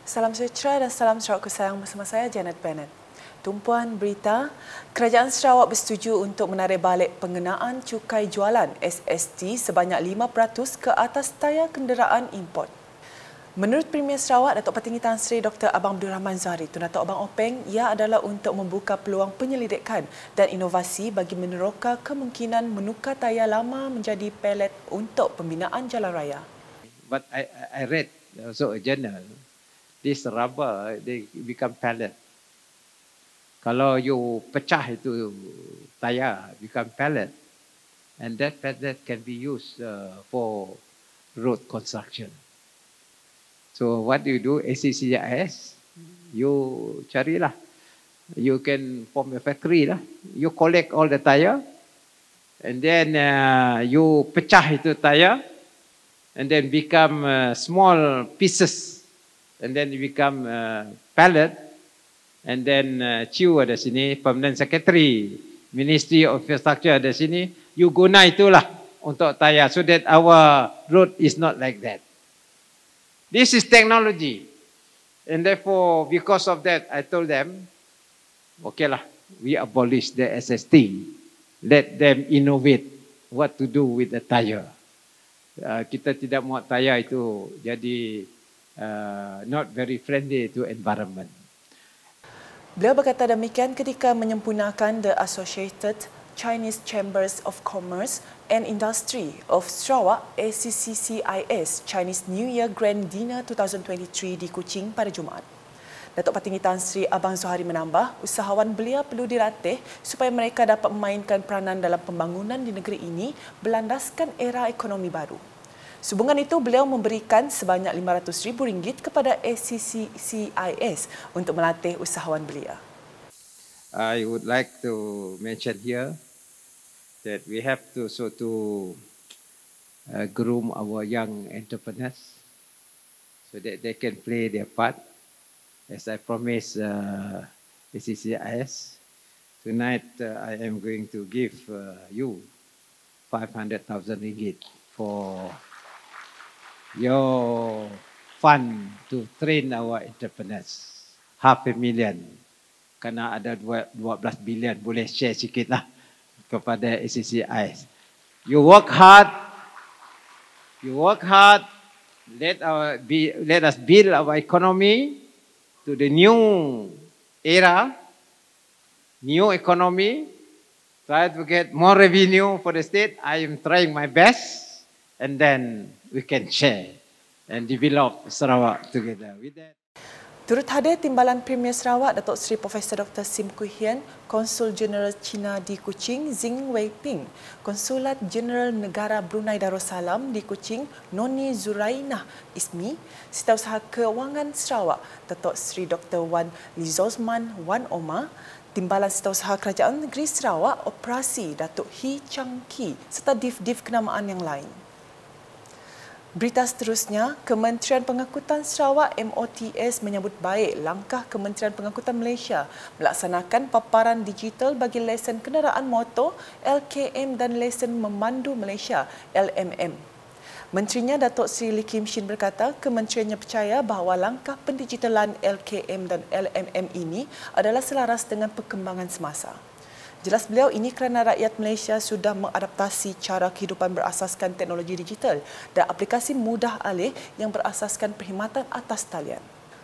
Salam sejahtera dan salam Sarawak Kesayang bersama saya Janet Bennett. Tumpuan berita, Kerajaan Sarawak bersetuju untuk menarik balik pengenaan cukai jualan SST sebanyak 5% ke atas tayar kenderaan import. Menurut Premier Sarawak, Datuk Petinggi Tan Sri Dr. Abang Abdul Rahman Zahari, Datuk Abang Openg, ia adalah untuk membuka peluang penyelidikan dan inovasi bagi meneroka kemungkinan menukar tayar lama menjadi pelet untuk pembinaan jalan raya. But I read also a journal, this rubber, they become pellet. Kalau you pecah itu tayar, become pellet. And that pellet can be used for road construction. So what do you do? ACCIS, you carilah. You can form a factory lah. You collect all the tire. And then you pecah itu tayar. And then become small pieces. And then you become pellet. And then CIU ada sini, Permanent Secretary, Ministry of Infrastructure ada sini. You guna itulah untuk tayar so that our road is not like that. This is technology. And therefore, because of that, I told them, okay lah, we abolish the SST. Let them innovate what to do with the tire. Kita tidak mau tayar itu jadi not very friendly to environment. Beliau berkata demikian ketika menyempurnakan The Associated Chinese Chambers of Commerce and Industry of Sarawak ACCCIS Chinese New Year Grand Dinner 2023 di Kuching pada Jumaat. Datuk Petinggi Tan Sri Abang Zohari menambah, usahawan belia perlu dilatih supaya mereka dapat memainkan peranan dalam pembangunan di negeri ini berlandaskan era ekonomi baru. Sehubungan itu, beliau memberikan sebanyak RM500,000 kepada ACCCIS untuk melatih usahawan belia. I would like to mention here that we have to groom our young entrepreneurs so that they can play their part. As I promised ACCIS, tonight I am going to give you RM500,000 for your fund to train our entrepreneurs. $500,000. Karena ada 12 bilion, boleh share sikit lah kepada ACCIS. You work hard. Let us build our economy to the new era, new economy. Try to get more revenue for the state. I am trying my best. And then we can share and develop Sarawak together with that. Turut hadir Timbalan Premier Sarawak Datuk Seri Profesor Dr. Sim Kui Hian, Konsul Jeneral China di Kuching Zing Wei Ping, Konsulat Jeneral Negara Brunei Darussalam di Kuching Noni Zurainah Ismi, Setiausaha Kewangan Sarawak Datuk Seri Dr. Wan Lizosman Wan Omar, Timbalan Setiausaha Kerajaan Negeri Sarawak Operasi Datuk Hee Chang Kee serta div-div kenamaan yang lain. Berita seterusnya, Kementerian Pengangkutan Sarawak MOTS menyambut baik langkah Kementerian Pengangkutan Malaysia melaksanakan paparan digital bagi lesen kenderaan motor LKM dan lesen memandu Malaysia LMM. Menterinya Datuk Seri Lee Kim Shin berkata kementeriannya percaya bahawa langkah pendigitalan LKM dan LMM ini adalah selaras dengan perkembangan semasa. Jelas beliau ini kerana rakyat Malaysia sudah mengadaptasi cara kehidupan berasaskan teknologi digital dan aplikasi mudah alih yang berasaskan perkhidmatan atas talian.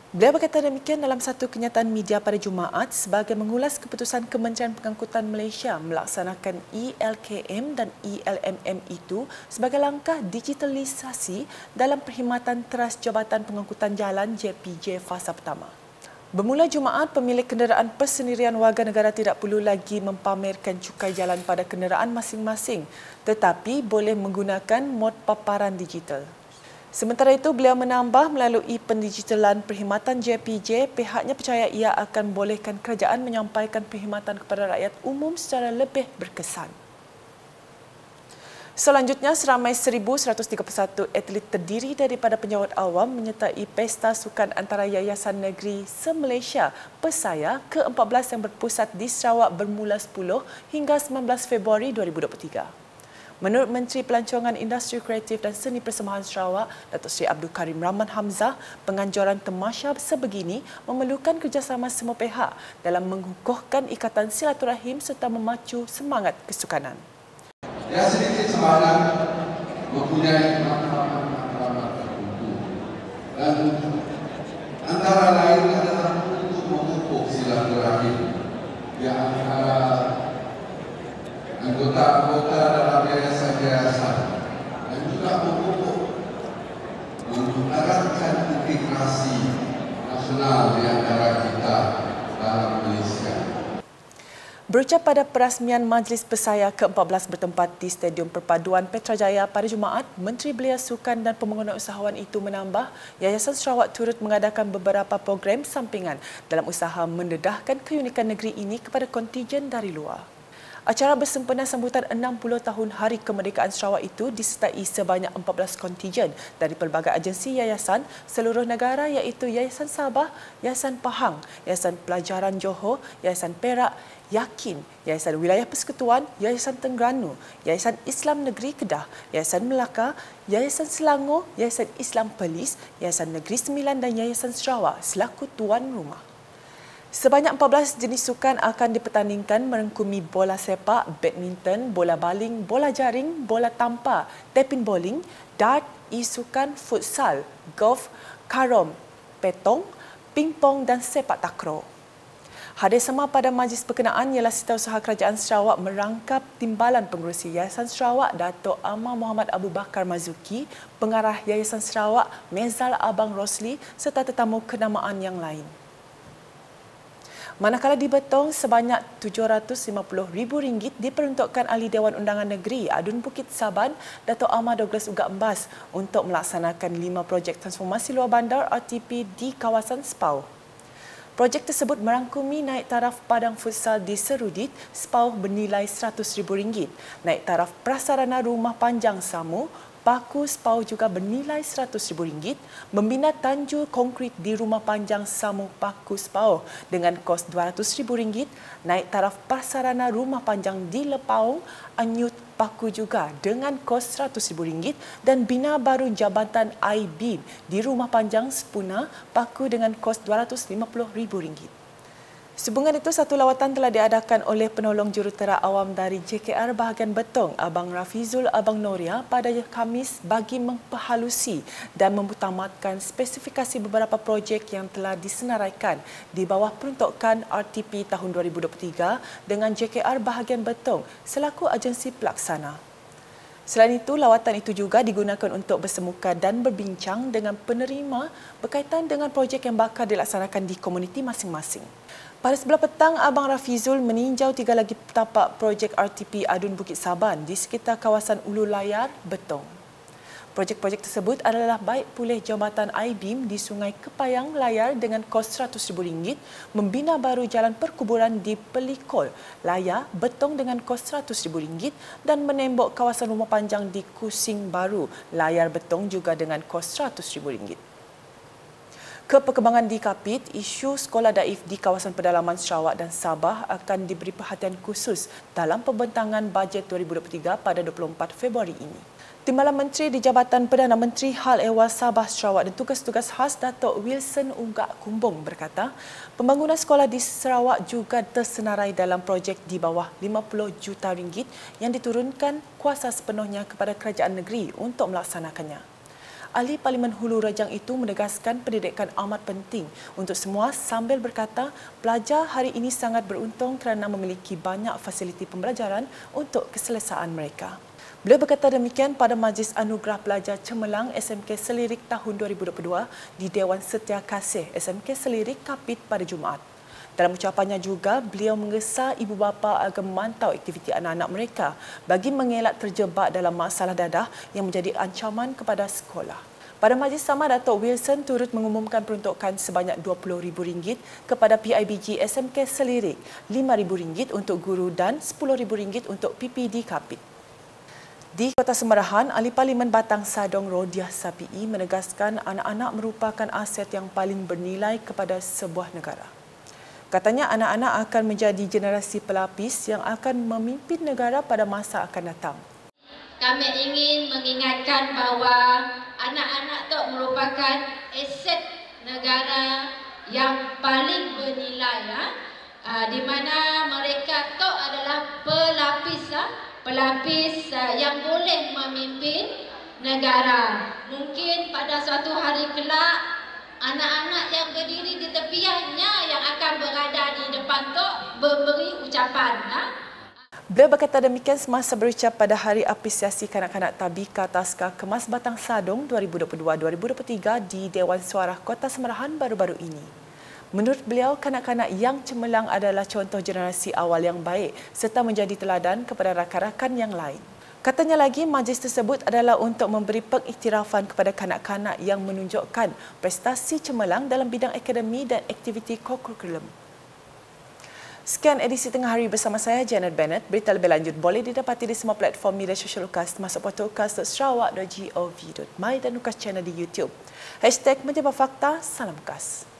Beliau berkata demikian dalam satu kenyataan media pada Jumaat sebagai mengulas keputusan Kementerian Pengangkutan Malaysia melaksanakan eLKM dan eLMM itu sebagai langkah digitalisasi dalam perkhidmatan teras Jabatan Pengangkutan Jalan JPJ fasa pertama. Bermula Jumaat, pemilik kenderaan persendirian warga negara tidak perlu lagi mempamerkan cukai jalan pada kenderaan masing-masing tetapi boleh menggunakan mod paparan digital. Sementara itu, beliau menambah melalui pendigitalan perkhidmatan JPJ, pihaknya percaya ia akan bolehkan kerajaan menyampaikan perkhidmatan kepada rakyat umum secara lebih berkesan. Selanjutnya, seramai 1,131 atlet terdiri daripada penjawat awam menyertai Pesta Sukan Antara Yayasan Negeri se-Malaysia Persaya ke-14 yang berpusat di Sarawak bermula 10 hingga 19 Februari 2023. Menurut Menteri Pelancongan Industri Kreatif dan Seni Persembahan Sarawak, Datuk Seri Abdul Karim Rahman Hamzah, penganjuran temasya sebegini memerlukan kerjasama semua pihak dalam mengukuhkan ikatan silaturahim serta memacu semangat kesukanan. Ya, sedikit semangat mempunyai makna-makna tertentu dan antara lain adalah untuk memupuk silaturahim di antara anggota-anggota dalam yayasan-yayasan dan juga memupuk mengeratkan integrasi nasional di antara kita dalam Malaysia. Berucap pada perasmian Majlis Pesaya ke-14 bertempat di Stadium Perpaduan Petrajaya pada Jumaat, Menteri Belia Sukan dan Pembangunan Usahawan itu menambah, Yayasan Sarawak turut mengadakan beberapa program sampingan dalam usaha mendedahkan keunikan negeri ini kepada kontijen dari luar. Acara bersempena sambutan 60 tahun Hari Kemerdekaan Sarawak itu disertai sebanyak 14 kontijen dari pelbagai agensi yayasan seluruh negara iaitu Yayasan Sabah, Yayasan Pahang, Yayasan Pelajaran Johor, Yayasan Perak, Yakin, Yayasan Wilayah Persekutuan, Yayasan Terengganu, Yayasan Islam Negeri Kedah, Yayasan Melaka, Yayasan Selangor, Yayasan Islam Perlis, Yayasan Negeri Sembilan dan Yayasan Sarawak selaku tuan rumah. Sebanyak 14 jenis sukan akan dipertandingkan merangkumi bola sepak, badminton, bola baling, bola jaring, bola tampar, tepin bowling, dart, e-sukan, futsal, golf, karom, petong, pingpong dan sepak takraw. Hadir sama pada majlis berkenaan ialah Setiausaha Kerajaan Sarawak merangkap Timbalan Pengerusi Yayasan Sarawak Datuk Amar Muhammad Abu Bakar Mazuki, Pengarah Yayasan Sarawak Mezal Abang Rosli serta tetamu kenamaan yang lain. Manakala di Betong, sebanyak RM750,000 diperuntukkan Ahli Dewan Undangan Negeri Adun Bukit Saban, Datuk Amar Douglas Ugat Mbas untuk melaksanakan 5 projek transformasi luar bandar RTP di kawasan Sepau. Projek tersebut merangkumi naik taraf padang futsal di Serudit, Sepau bernilai RM100,000, naik taraf prasarana rumah panjang Samu, Paku Sepau juga bernilai RM100,000, membina tanjur konkrit di rumah panjang Samu Paku Sepau dengan kos RM200,000, naik taraf prasarana rumah panjang di Lepaung, Anyut Paku juga dengan kos RM100,000 dan bina baru jabatan I-Beam di rumah panjang Sepuna Paku dengan kos RM250,000. Sehubungan itu, satu lawatan telah diadakan oleh penolong jurutera awam dari JKR bahagian Betong, Abang Rafizul Abang Noria pada Khamis bagi memperhalusi dan memutamatkan spesifikasi beberapa projek yang telah disenaraikan di bawah peruntukan RTP tahun 2023 dengan JKR bahagian Betong selaku agensi pelaksana. Selain itu, lawatan itu juga digunakan untuk bersemuka dan berbincang dengan penerima berkaitan dengan projek yang bakal dilaksanakan di komuniti masing-masing. Pada sebelah petang, Abang Rafizul meninjau 3 lagi tapak projek RTP Adun Bukit Saban di sekitar kawasan Ulu Layar, Betong. Projek-projek tersebut adalah baik pulih jambatan I-Beam di Sungai Kepayang Layar dengan kos RM100,000, membina baru jalan perkuburan di Pelikol Layar, Betong dengan kos RM100,000 dan menembok kawasan rumah panjang di Kusing Baru, Layar, Betong juga dengan kos RM100,000. Keperkembangan di Kapit, isu sekolah daif di kawasan pedalaman Sarawak dan Sabah akan diberi perhatian khusus dalam pembentangan bajet 2023 pada 24 Februari ini. Timbalan Menteri di Jabatan Perdana Menteri Hal Ehwal Sabah Sarawak dan tugas-tugas khas Datuk Wilson Ugak Kumbong berkata, pembangunan sekolah di Sarawak juga tersenarai dalam projek di bawah RM50 juta yang diturunkan kuasa sepenuhnya kepada kerajaan negeri untuk melaksanakannya. Ahli Parlimen Hulu Rejang itu menegaskan pendidikan amat penting untuk semua sambil berkata pelajar hari ini sangat beruntung kerana memiliki banyak fasiliti pembelajaran untuk keselesaan mereka. Beliau berkata demikian pada Majlis Anugerah Pelajar Cemerlang SMK Selirik tahun 2022 di Dewan Setia Kasih SMK Selirik Kapit pada Jumaat. Dalam ucapannya juga, beliau menggesa ibu bapa agar memantau aktiviti anak-anak mereka bagi mengelak terjebak dalam masalah dadah yang menjadi ancaman kepada sekolah. Pada majlis sama, Datuk Wilson turut mengumumkan peruntukan sebanyak RM20,000 kepada PIBG SMK Selirik, RM5,000 untuk guru dan RM10,000 untuk PPD Kapit. Di Kota Semerahan, Ahli Parlimen Batang Sadong Rodiah Sapi'i menegaskan anak-anak merupakan aset yang paling bernilai kepada sebuah negara. Katanya anak-anak akan menjadi generasi pelapis yang akan memimpin negara pada masa akan datang. kami ingin mengingatkan bahawa anak-anak tu merupakan aset negara yang paling bernilai, di mana mereka tu adalah pelapis yang boleh memimpin negara. Mungkin pada suatu hari kelak anak-anak yang berdiri di tepiannya yang akan berada di depan tu memberi ucapan. Beliau berkata demikian semasa berucap pada Hari Apresiasi Kanak-Kanak Tabika Taska Kemas Batang Sadong 2022-2023 di Dewan Suara Kota Semerahan baru-baru ini. Menurut beliau, kanak-kanak yang cemerlang adalah contoh generasi awal yang baik serta menjadi teladan kepada rakan-rakan yang lain. Katanya lagi, majlis tersebut adalah untuk memberi pengiktirafan kepada kanak-kanak yang menunjukkan prestasi cemerlang dalam bidang akademi dan aktiviti co-curriculum. Sekian edisi Tengah Hari bersama saya, Janet Bennett. Berita lebih lanjut boleh didapati di semua platform media sosial UKAS termasuk portal ukas.sarawak.gov.my dan UKAS channel di YouTube. #Menjawab Fakta, salam UKAS.